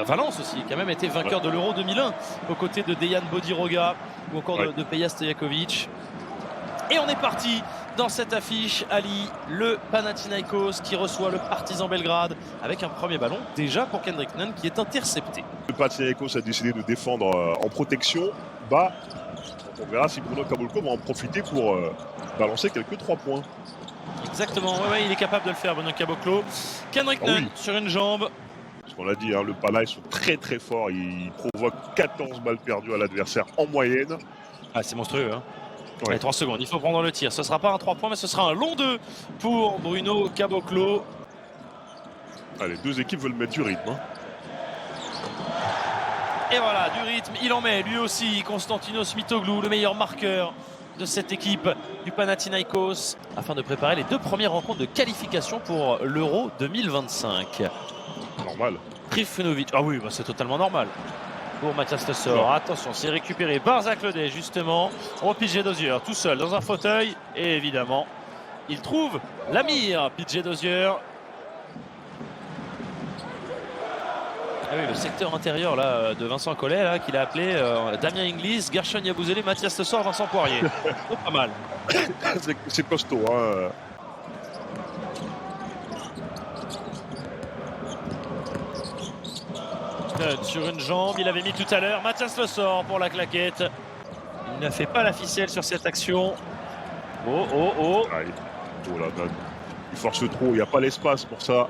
Valence aussi, qui a même été vainqueur de l'Euro 2001 aux côtés de Dejan Bodiroga ou encore de Peja Stojakovic. Et on est parti dans cette affiche, Ali, le Panathinaikos qui reçoit le Partizan Belgrade avec un premier ballon déjà pour Kendrick Nunn qui est intercepté. Le Panathinaikos a décidé de défendre en protection bas. On verra si Bruno Caboclo va en profiter pour balancer quelques 3 points. Exactement, ouais, il est capable de le faire, Bruno Caboclo. Kendrick Nunn sur une jambe. Ce qu'on a dit, hein, le Pana, ils sont très très forts. Ils provoquent 14 balles perdues à l'adversaire en moyenne. Ah, c'est monstrueux, hein. Allez, 3 secondes, il faut prendre le tir. Ce ne sera pas un 3 points, mais ce sera un long 2 pour Bruno Caboclo. Ah, les deux équipes veulent mettre du rythme. Hein. Et voilà, du rythme, il en met lui aussi. Konstantinos Mitoglou, le meilleur marqueur de cette équipe du Panathinaikos, afin de préparer les 2 premières rencontres de qualification pour l'Euro 2025. Normal. Trifunovic, ah oui, bah c'est totalement normal. Pour Mathias Lessort, attention, c'est récupéré par Zach Ledet justement. Oh, PJ Dozier tout seul dans un fauteuil. Et évidemment, il trouve la mire, PJ Dozier. Ah oui, le secteur intérieur là, de Vincent Collet, là, qu'il a appelé Damien Inglis, Gershon Yabusele, Mathias Lessort, Vincent Poirier. C'est pas mal. C'est costaud. Hein. Sur une jambe, il avait mis tout à l'heure Mathias Lessort pour la claquette. Il n'a fait pas la ficelle sur cette action. Oh là, il force trop, il n'y a pas l'espace pour ça.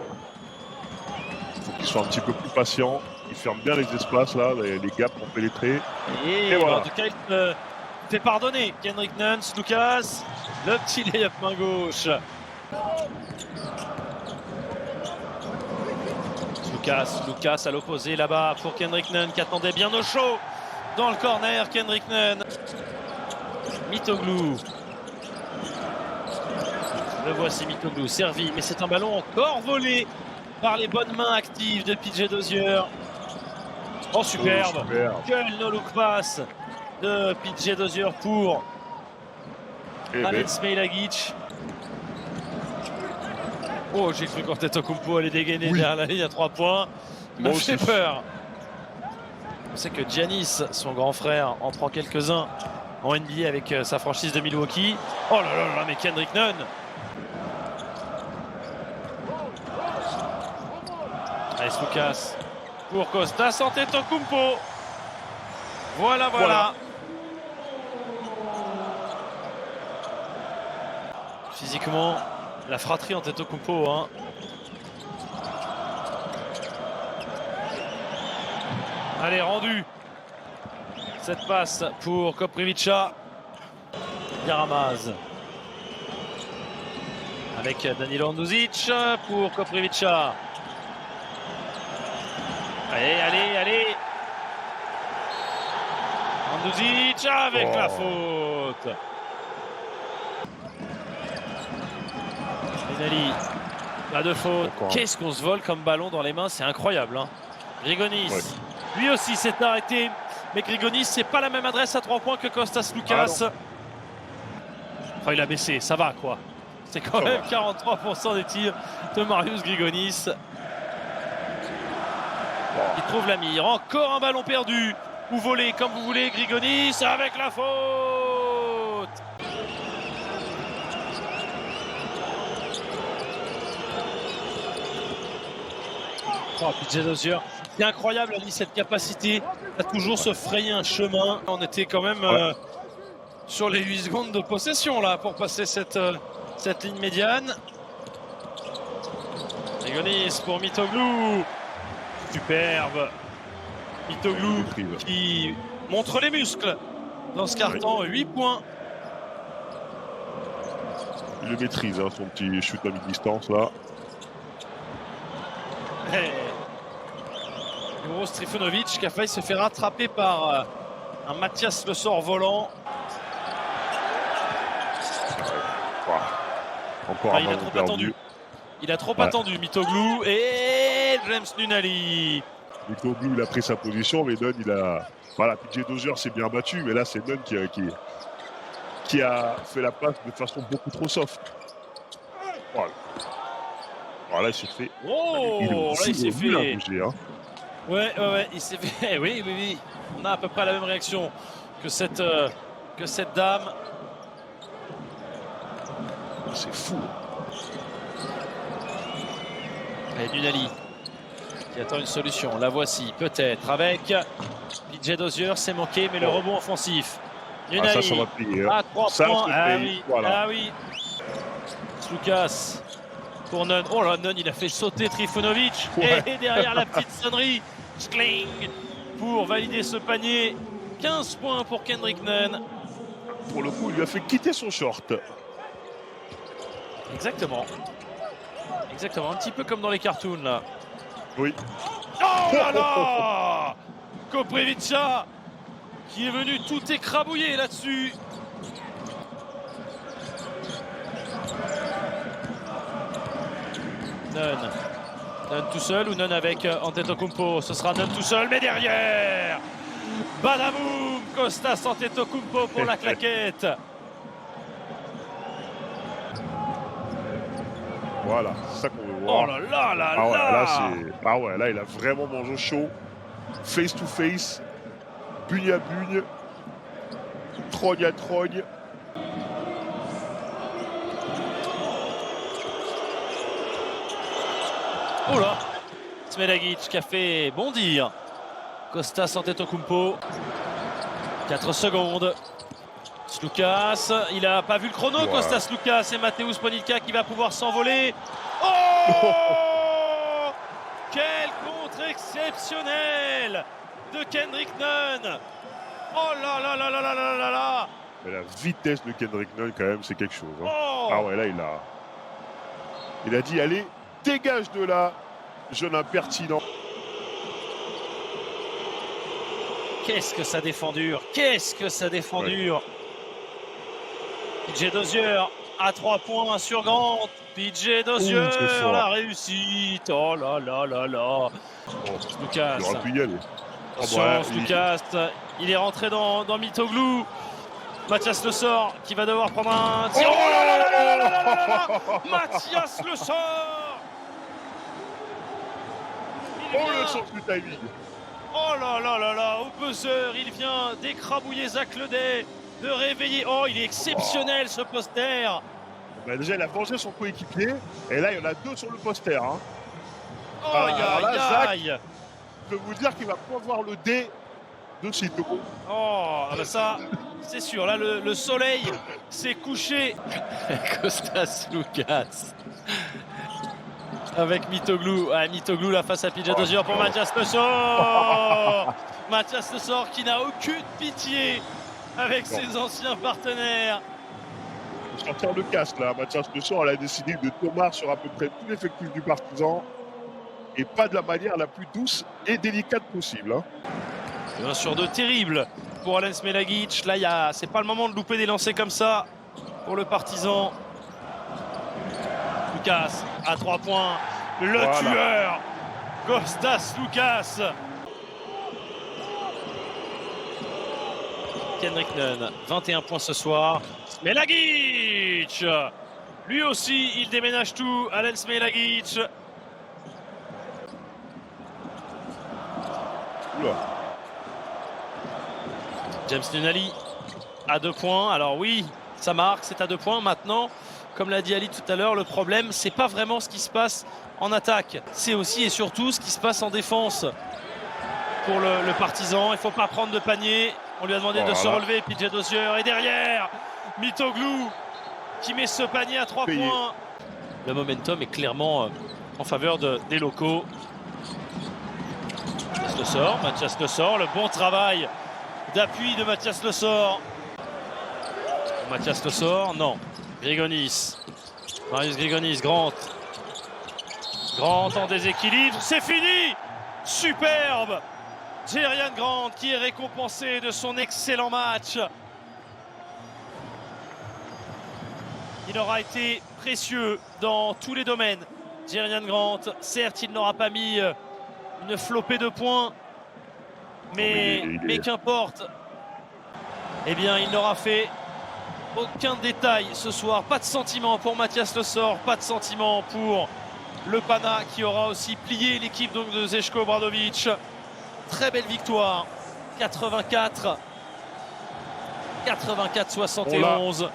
Il faut qu'il soit un petit peu plus patient. Il ferme bien les espaces là, les gaps pour pénétrer. Et voilà. En tout cas, il fait pardonner Kendrick Nunn, Lucas, le petit layup main gauche. Lucas à l'opposé là-bas pour Kendrick Nunn qui attendait bien au chaud dans le corner. Kendrick Nunn, Mitoglou. Le voici Mitoglou servi, mais c'est un ballon encore volé par les bonnes mains actives de PJ Dozier. Oh superbe, quel no-look pass de PJ Dozier pour Alen Smailagic. Oh, j'ai cru qu'Antetokounmpo allait dégainer derrière la ligne à 3 points. Il m'a fait peur. On sait que Giannis, son grand frère, en prend quelques-uns en NBA avec sa franchise de Milwaukee. Oh là là là, mais Kendrick Nunn. Allez, Lucas pour Kostas Antetokounmpo. Voilà. Physiquement, la fratrie Antetokounmpo, hein. Allez, rendu. Cette passe pour Koprivica. Yaramaz. Avec Danilo Anduzic pour Koprivica. Allez. Anduzic avec la faute. Benali, pas de faute. Qu'est-ce qu'on se vole comme ballon dans les mains, c'est incroyable. Hein. Grigonis, lui aussi s'est arrêté. Mais Grigonis, c'est pas la même adresse à 3 points que Kostas Lucas. Oh, il a baissé, ça va quoi. C'est quand même 43% des tirs de Marius Grigonis. Il trouve la mire. Encore un ballon perdu. Ou volé comme vous voulez. Grigonis avec la faute. Oh, PJ Dozier, c'est incroyable, Ali, cette capacité à toujours se frayer un chemin. On était quand même sur les 8 secondes de possession là pour passer cette ligne médiane. Grigonis pour Mitoglou. Superbe. Mitoglou qui montre les muscles dans ce carton. 8 points. Il le maîtrise, hein, son petit shoot à mi-distance là. Uros Trifunovic qui a failli se faire rattraper par un Mathias Lessort volant. Encore il a trop attendu. Il a trop attendu, Mitoglou et James Nunali. Mitoglou, il a pris sa position, mais Nunn, il a... Voilà, PJ Dozier s'est bien battu, mais là, c'est Nunn qui a fait la passe de façon beaucoup trop soft. Voilà. Voilà, il s'est fait... Oh, là, il s'est fait... Bouger, hein. Ouais, il s'est fait. Oui. On a à peu près la même réaction que cette dame. C'est fou. Et Nunali qui attend une solution. La voici, peut-être, avec PJ Dozier. C'est manqué, mais le rebond offensif. Nunali Ça va plier. Hein. à 3 Ça, points. Ah paye. oui, Voilà. ah oui. Lucas pour Nunn. Oh là, Nunn, il a fait sauter Trifunovic. Ouais. Et derrière la petite sonnerie, Schling pour valider ce panier. 15 points pour Kendrick Nunn. Pour le coup, il lui a fait quitter son short. Exactement. Un petit peu comme dans les cartoons là. Oui. Oh là là Koprivica qui est venu tout écrabouiller là-dessus. Nunn tout seul ou Nunn avec Antetokounmpo? Ce sera Nunn tout seul, mais derrière badaboum, Kostas Antetokounmpo pour la claquette. Voilà, c'est ça qu'on veut voir. Oh là là là Ah ouais, là. là, il a vraiment mangé chaud. Face to face, bugne à bugne, trogne à trogne. Oh là, Smailagic qui a fait bondir Kostas Antetokounmpo. 4 secondes. Sloukas, il n'a pas vu le chrono. Ouais. Kostas Sloukas et Mateusz Ponitka qui va pouvoir s'envoler. Oh quel contre exceptionnel de Kendrick Nunn. Oh là là là là là là là là. Mais la vitesse de Kendrick Nunn quand même, c'est quelque chose. Hein. Oh. Ah ouais, là il a dit allez, dégage de là, jeune impertinent. Qu'est-ce que ça défend dur. Ouais. PJ Dozier à 3 points sur Grant. PJ Dozier, la réussite. Oh là là là là. Lucas. Il aurait pu y aller. Lucas, il est rentré dans Mitoglou. Mathias Le Sort qui va devoir prendre un tir. Oh là là là là là là là là. Mathias Le Sort. Le sens du timing. Oh là là là là, au buzzer, il vient d'écrabouiller Zach Ledet, de réveiller. Oh, il est exceptionnel ce poster. Bah déjà, il a vengé son coéquipier, et là, il y en a 2 sur le poster. Hein. Oh, aïe. Je peux vous dire qu'il va pas voir le dé de Sito. Oh, bah ça, c'est sûr. Là, le soleil s'est couché. Kostas Sloukas. Avec Mitoglou. Ah, Mitoglou là face à PJ Dozier pour Mathias Le Sort. Mathias Le Sort qui n'a aucune pitié avec ses anciens partenaires. Pour sortir le casque là, Mathias Le Sort, elle a décidé de tomber sur à peu près tout l'effectif du Partizan. Et pas de la manière la plus douce et délicate possible. Hein. 1 sur 2 terrible pour Alen Smailagic. Là, c'est pas le moment de louper des lancers comme ça pour le Partizan. Lucas à 3 points. Le tueur, Kostas Sloukas. Kendrick Nunn, 21 points ce soir. Smailagic, lui aussi, il déménage tout. Alen Smailagic. James Nunali à 2 points. Alors oui, ça marque, c'est à 2 points. Maintenant, comme l'a dit Ali tout à l'heure, le problème, c'est pas vraiment ce qui se passe en attaque. C'est aussi et surtout ce qui se passe en défense pour le Partizan. Il ne faut pas prendre de panier. On lui a demandé de se relever. PJ Dozier et derrière, Mitoglou qui met ce panier à 3 points. Le momentum est clairement en faveur des locaux. Mathias Le Sort, le bon travail d'appui de Mathias Le Sort. Mathias Le Sort, non. Grigonis. Marius Grigonis, Grant en déséquilibre, c'est fini. Superbe. Jerian Grant qui est récompensé de son excellent match. Il aura été précieux dans tous les domaines. Jerian Grant, certes, il n'aura pas mis une flopée de points, mais qu'importe. Eh bien, il n'aura fait aucun détail ce soir. Pas de sentiment pour Mathias Le Sort, pas de sentiment pour le Pana qui aura aussi plié l'équipe donc de Zeljko Obradovic. Très belle victoire. 84. 74-71.